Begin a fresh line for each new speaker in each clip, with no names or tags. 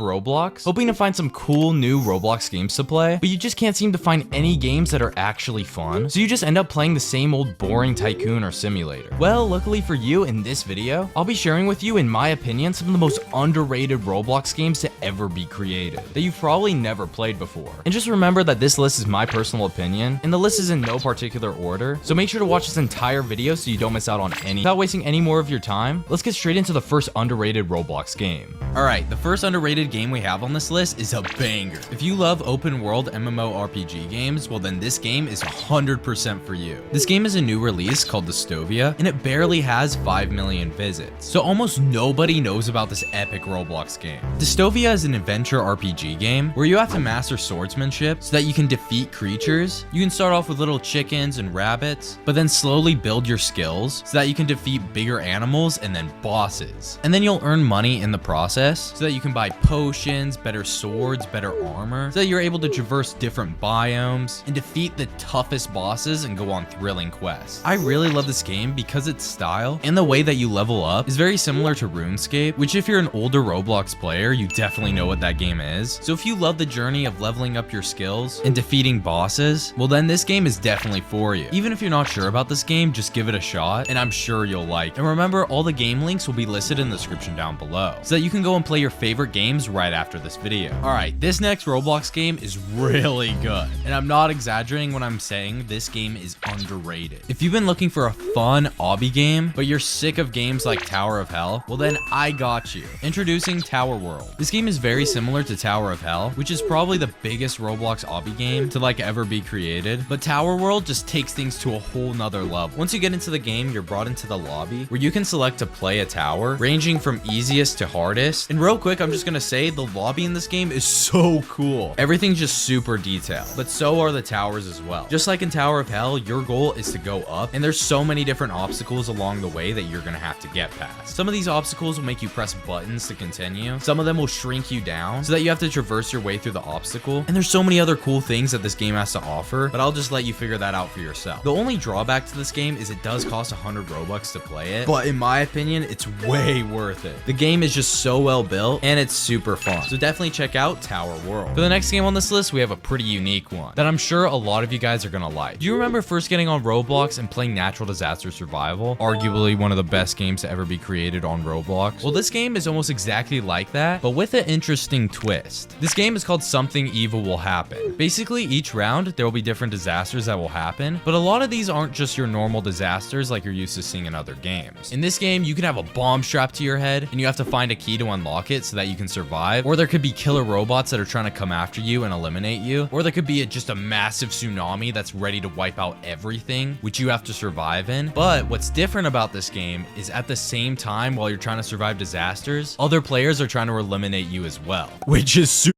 Roblox, hoping to find some cool new Roblox games to play, but you just can't seem to find any games that are actually fun, so you just end up playing the same old boring tycoon or simulator. Well, luckily for you, in this video, I'll be sharing with you, in my opinion, some of the most underrated Roblox games to ever be created, that you've probably never played before. And just remember that this list is my personal opinion, and the list is in no particular order, so make sure to watch this entire video so you don't miss out on any. Without wasting any more of your time, let's get straight into the first underrated Roblox game. Alright, the first underrated game we have on this list is a banger. If you love open world MMORPG games, well then this game is 100% for you. This game is a new release called Dystovia, and it barely has 5 million visits, so almost nobody knows about this epic Roblox game. Dystovia is an adventure RPG game where you have to master swordsmanship so that you can defeat creatures. You can start off with little chickens and rabbits, but then slowly build your skills so that you can defeat bigger animals and then bosses. And then you'll earn money in the process so that you can buy potions, better swords, better armor, so that you're able to traverse different biomes and defeat the toughest bosses and go on thrilling quests. I really love this game because its style and the way that you level up is very similar to RuneScape, which if you're an older Roblox player, you definitely know what that game is. So if you love the journey of leveling up your skills and defeating bosses, well then this game is definitely for you. Even if you're not sure about this game, just give it a shot and I'm sure you'll like it. And remember, all the game links will be listed in the description down below so that you can go and play your favorite games right after this video. Alright, this next Roblox game is really good, and I'm not exaggerating when I'm saying this game is underrated. If you've been looking for a fun obby game, but you're sick of games like Tower of Hell, well then I got you. Introducing Tower World. This game is very similar to Tower of Hell, which is probably the biggest Roblox obby game to ever be created, but Tower World just takes things to a whole nother level. Once you get into the game, you're brought into the lobby where you can select to play a tower, ranging from easiest to hardest. And real quick, I'm just gonna say the lobby in this game is so cool. Everything's just super detailed, but so are the towers as well. Just like in Tower of Hell, your goal is to go up, and there's so many different obstacles along the way that you're gonna have to get past. Some of these obstacles will make you press buttons to continue. Some of them will shrink you down so that you have to traverse your way through the obstacle. And there's so many other cool things that this game has to offer, but I'll just let you figure that out for yourself. The only drawback to this game is it does cost 100 Robux to play it, but in my opinion, it's way worth it. The game is just so well built, and it's super fun. So definitely check out Tower World. For the next game on this list, we have a pretty unique one that I'm sure a lot of you guys are gonna like. Do you remember first getting on Roblox and playing Natural Disaster Survival? Arguably one of the best games to ever be created on Roblox. Well, this game is almost exactly like that, but with an interesting twist. This game is called Something Evil Will Happen. Basically, each round, there will be different disasters that will happen, but a lot of these aren't just your normal disasters like you're used to seeing in other games. In this game, you can have a bomb strapped to your head, and you have to find a key to unlock it so that you can survive, or there could be killer robots that are trying to come after you and eliminate you, or there could be just a massive tsunami that's ready to wipe out everything, which you have to survive in. But what's different about this game is at the same time, while you're trying to survive disasters, other players are trying to eliminate you as well, which is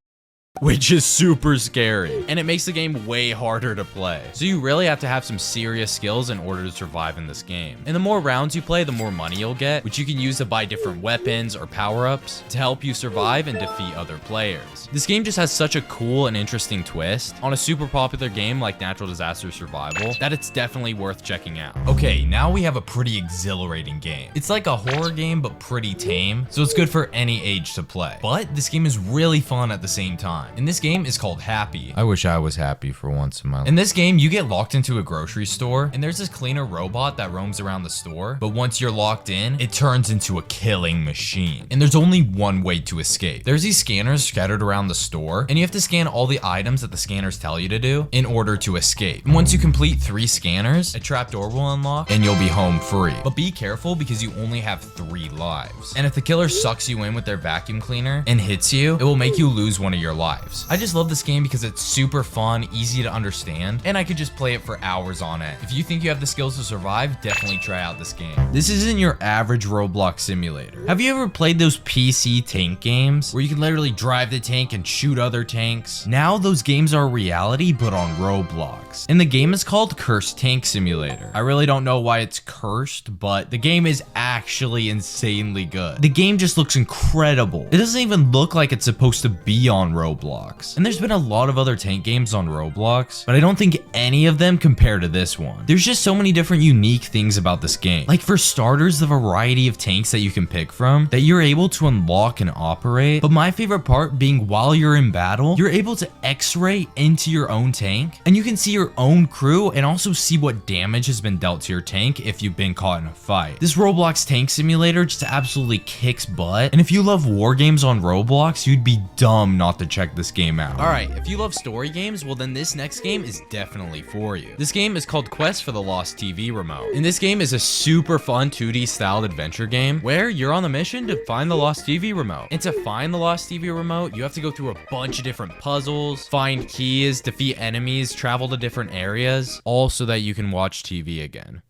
super scary, and it makes the game way harder to play. So you really have to have some serious skills in order to survive in this game. And the more rounds you play, the more money you'll get, which you can use to buy different weapons or power-ups to help you survive and defeat other players. This game just has such a cool and interesting twist on a super popular game like Natural Disaster Survival that it's definitely worth checking out. Okay, now we have a pretty exhilarating game. It's like a horror game, but pretty tame, so it's good for any age to play. But this game is really fun at the same time. And this game is called Happy. I wish I was happy for once in my life. In this game, you get locked into a grocery store, and there's this cleaner robot that roams around the store, but once you're locked in, it turns into a killing machine. And there's only one way to escape. There's these scanners scattered around the store, and you have to scan all the items that the scanners tell you to do in order to escape. And once you complete 3 scanners, a trapdoor will unlock, and you'll be home free. But be careful because you only have 3 lives. And if the killer sucks you in with their vacuum cleaner and hits you, it will make you lose one of your lives. I just love this game because it's super fun, easy to understand, and I could just play it for hours on it. If you think you have the skills to survive, definitely try out this game. This isn't your average Roblox simulator. Have you ever played those PC tank games where you can literally drive the tank and shoot other tanks? Now those games are reality, but on Roblox. And the game is called Cursed Tank Simulator. I really don't know why it's cursed, but the game is actually insanely good. The game just looks incredible. It doesn't even look like it's supposed to be on Roblox. Roblox. And there's been a lot of other tank games on Roblox, but I don't think any of them compare to this one. There's just so many different unique things about this game. Like for starters, the variety of tanks that you can pick from that you're able to unlock and operate. But my favorite part being while you're in battle, you're able to X-ray into your own tank and you can see your own crew and also see what damage has been dealt to your tank if you've been caught in a fight. This Roblox tank simulator just absolutely kicks butt. And if you love war games on Roblox, you'd be dumb not to check this game out. Alright, if you love story games, well then this next game is definitely for you. This game is called Quest for the Lost TV Remote. And this game is a super fun 2D styled adventure game where you're on the mission to find the lost TV remote. And to find the lost TV remote, you have to go through a bunch of different puzzles, find keys, defeat enemies, travel to different areas, all so that you can watch TV again.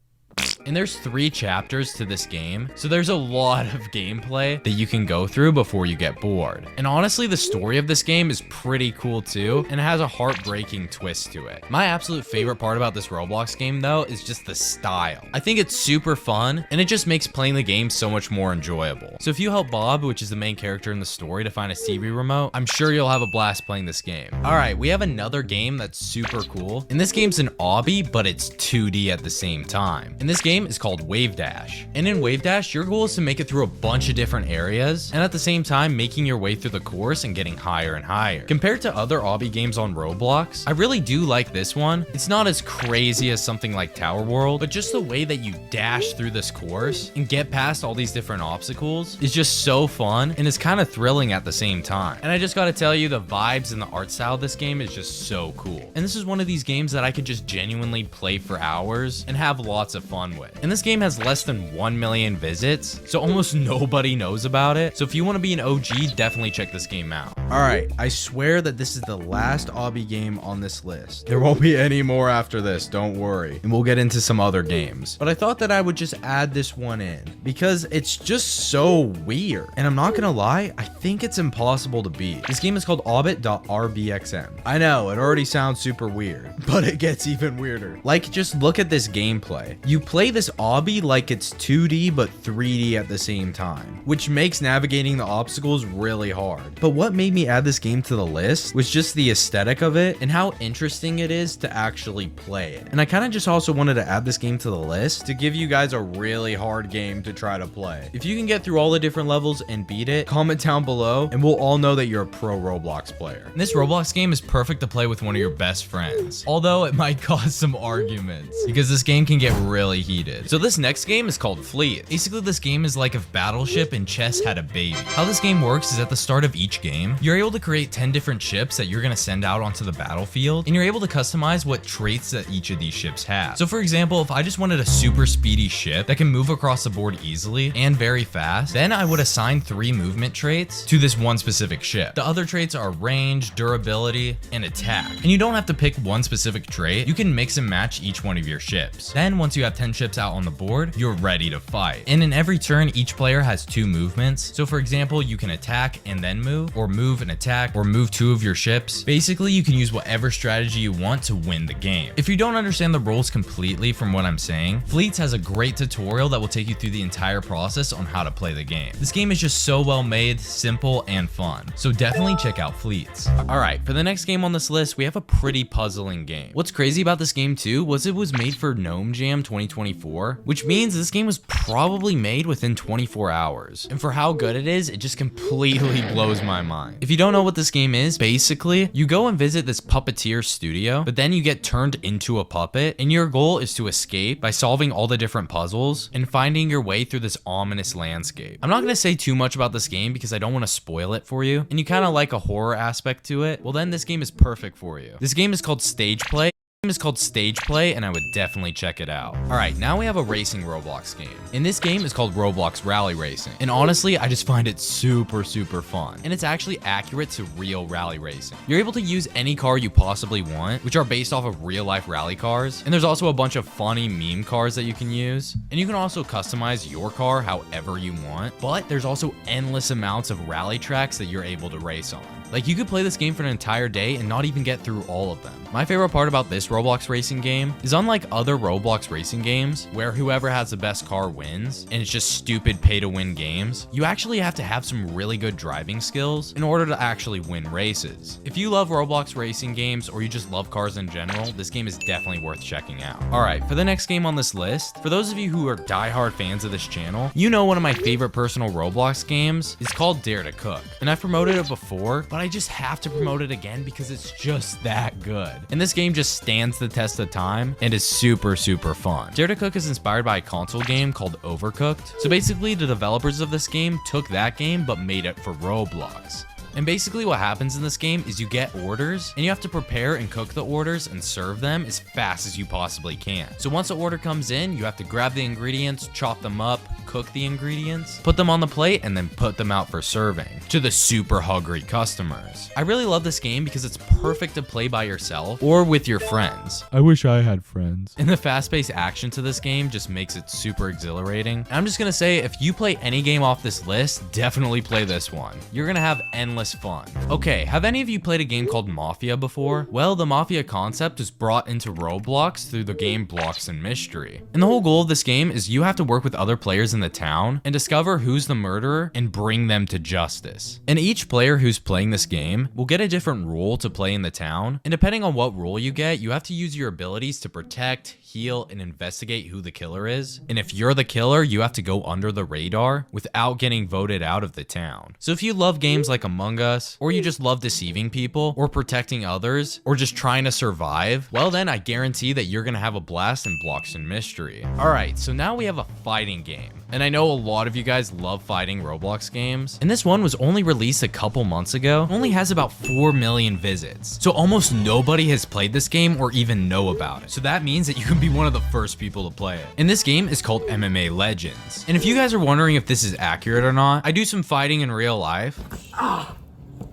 And there's 3 chapters to this game, so there's a lot of gameplay that you can go through before you get bored. And honestly, the story of this game is pretty cool too, and it has a heartbreaking twist to it. My absolute favorite part about this Roblox game though is just the style. I think it's super fun, and it just makes playing the game so much more enjoyable. So if you help Bob, which is the main character in the story, to find a TV remote, I'm sure you'll have a blast playing this game. Alright, we have another game that's super cool, and this game's an obby, but it's 2D at the same time. And this game is called Wave Dash. And in Wave Dash, your goal is to make it through a bunch of different areas, and at the same time, making your way through the course and getting higher and higher. Compared to other obby games on Roblox, I really do like this one. It's not as crazy as something like Tower World, but just the way that you dash through this course and get past all these different obstacles is just so fun, and it's kind of thrilling at the same time. And I just gotta tell you, the vibes and the art style of this game is just so cool. And this is one of these games that I could just genuinely play for hours and have lots of fun with. And this game has less than 1 million visits, so almost nobody knows about it. So if you want to be an OG, definitely check this game out. Alright, I swear that this is the last obby game on this list. There won't be any more after this, don't worry. And we'll get into some other games. But I thought that I would just add this one in, because it's just so weird. And I'm not gonna lie, I think it's impossible to beat. This game is called orbit.rbxm. I know, it already sounds super weird, but it gets even weirder. Like, just look at this gameplay. You play this obby like it's 2D but 3D at the same time, which makes navigating the obstacles really hard. But what made me add this game to the list was just the aesthetic of it and how interesting it is to actually play it. And I kind of just also wanted to add this game to the list to give you guys a really hard game to try to play. If you can get through all the different levels and beat it, comment down below and we'll all know that you're a pro Roblox player. And this Roblox game is perfect to play with one of your best friends, although it might cause some arguments because this game can get really heated. So this next game is called Fleet. Basically, this game is like if Battleship and chess had a baby. How this game works is at the start of each game, you're able to create 10 different ships that you're gonna send out onto the battlefield, and you're able to customize what traits that each of these ships have. So for example, if I just wanted a super speedy ship that can move across the board easily and very fast, then I would assign 3 movement traits to this one specific ship. The other traits are range, durability, and attack. And you don't have to pick one specific trait, you can mix and match each one of your ships. Then once you have 10 ships out on the board, you're ready to fight. And in every turn, each player has 2 movements. So for example, you can attack and then move, or move and attack, or move 2 of your ships. Basically, you can use whatever strategy you want to win the game. If you don't understand the rules completely from what I'm saying, Fleets has a great tutorial that will take you through the entire process on how to play the game. This game is just so well made, simple, and fun. So definitely check out Fleets. Alright, for the next game on this list, we have a pretty puzzling game. What's crazy about this game too was it was made for Gnome Jam 2024, which means this game was probably made within 24 hours. And for how good it is, it just completely blows my mind. If you don't know what this game is, basically, you go and visit this puppeteer studio, but then you get turned into a puppet, and your goal is to escape by solving all the different puzzles and finding your way through this ominous landscape. I'm not going to say too much about this game because I don't want to spoil it for you, and you kind of like a horror aspect to it, well then this game is perfect for you. This game is called Stage Play. Is called Stage Play, and I would definitely check it out. Alright, now we have a racing Roblox game. And this game is called Roblox Rally Racing. And honestly, I just find it super fun. And it's actually accurate to real rally racing. You're able to use any car you possibly want, which are based off of real life rally cars. And there's also a bunch of funny meme cars that you can use. And you can also customize your car however you want. But there's also endless amounts of rally tracks that you're able to race on. Like, you could play this game for an entire day and not even get through all of them. My favorite part about this Roblox racing game is, unlike other Roblox racing games where whoever has the best car wins and it's just stupid pay-to-win games, you actually have to have some really good driving skills in order to actually win races. If you love Roblox racing games or you just love cars in general, this game is definitely worth checking out. Alright, for the next game on this list, for those of you who are diehard fans of this channel, you know one of my favorite personal Roblox games is called Dare to Cook. And I've promoted it before, but I just have to promote it again because it's just that good. And this game just stands the test of time and is super fun. Dare to Cook is inspired by a console game called Overcooked. So basically, the developers of this game took that game but made it for Roblox. And basically what happens in this game is you get orders and you have to prepare and cook the orders and serve them as fast as you possibly can. So once the order comes in, you have to grab the ingredients, chop them up, cook the ingredients, put them on the plate, and then put them out for serving to the super hungry customers. I really love this game because it's perfect to play by yourself or with your friends.
I wish I had friends.
And the fast-paced action to this game just makes it super exhilarating. And I'm just gonna say, if you play any game off this list, definitely play this one. You're gonna have endless fun. Okay, have any of you played a game called Mafia before? Well, the Mafia concept was brought into Roblox through the game Blocks and Mystery. And the whole goal of this game is you have to work with other players in the town and discover who's the murderer and bring them to justice. And each player who's playing this game will get a different role to play in the town, and depending on what role you get, you have to use your abilities to protect, heal, and investigate who the killer is. And if you're the killer, you have to go under the radar without getting voted out of the town. So if you love games like Among Us, or you just love deceiving people, or protecting others, or just trying to survive, well then I guarantee that you're gonna have a blast in Blocks and Mystery. Alright, so now we have a fighting game. And I know a lot of you guys love fighting Roblox games, and this one was only released a couple months ago, only has about 4 million visits. So almost nobody has played this game or even know about it. So that means that you can be one of the first people to play it. And this game is called MMA Legends. And if you guys are wondering if this is accurate or not, I do some fighting in real life.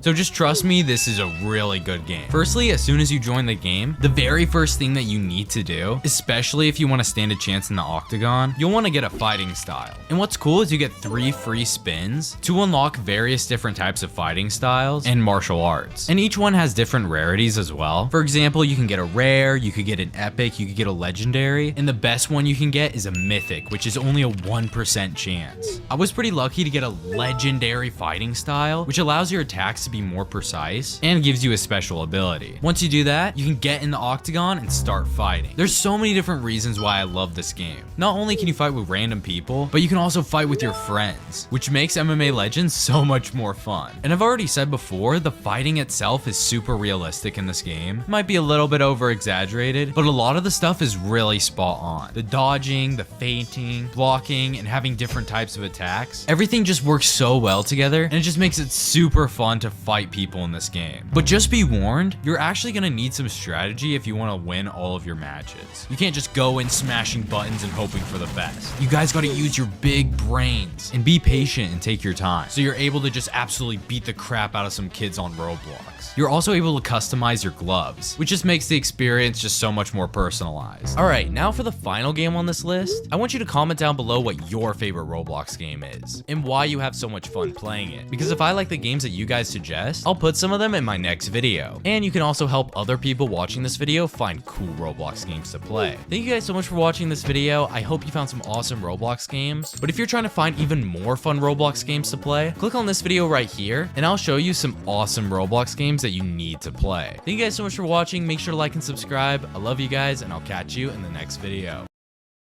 So just trust me, this is a really good game. Firstly, as soon as you join the game, the very first thing that you need to do, especially if you want to stand a chance in the octagon, you'll want to get a fighting style. And what's cool is you get 3 free spins to unlock various different types of fighting styles and martial arts. And each one has different rarities as well. For example, you can get a rare, you could get an epic, you could get a legendary, and the best one you can get is a mythic, which is only a 1% chance. I was pretty lucky to get a legendary fighting style, which allows your attacks to be more precise and gives you a special ability. Once you do that, you can get in the octagon and start fighting. There's so many different reasons why I love this game. Not only can you fight with random people, but you can also fight with your friends, which makes MMA Legends so much more fun. And I've already said before, the fighting itself is super realistic in this game. It might be a little bit over exaggerated, but a lot of the stuff is really spot on. The dodging, the feinting, blocking, and having different types of attacks, everything just works so well together, and it just makes it super fun to fight people in this game. But just be warned, you're actually gonna need some strategy if you want to win all of your matches. You can't just go in smashing buttons and hoping for the best. You guys gotta use your big brains and be patient and take your time, so you're able to just absolutely beat the crap out of some kids on Roblox. You're also able to customize your gloves, which just makes the experience just so much more personalized. Alright, now for the final game on this list, I want you to comment down below what your favorite Roblox game is, and why you have so much fun playing it. Because if I like the games that you guys suggest, I'll put some of them in my next video. And you can also help other people watching this video find cool Roblox games to play. Thank you guys so much for watching this video. I hope you found some awesome Roblox games. But if you're trying to find even more fun Roblox games to play, click on this video right here, and I'll show you some awesome Roblox games that you need to play. Thank you guys so much for watching. Make sure to like and subscribe. I love you guys, and I'll catch you in the next video.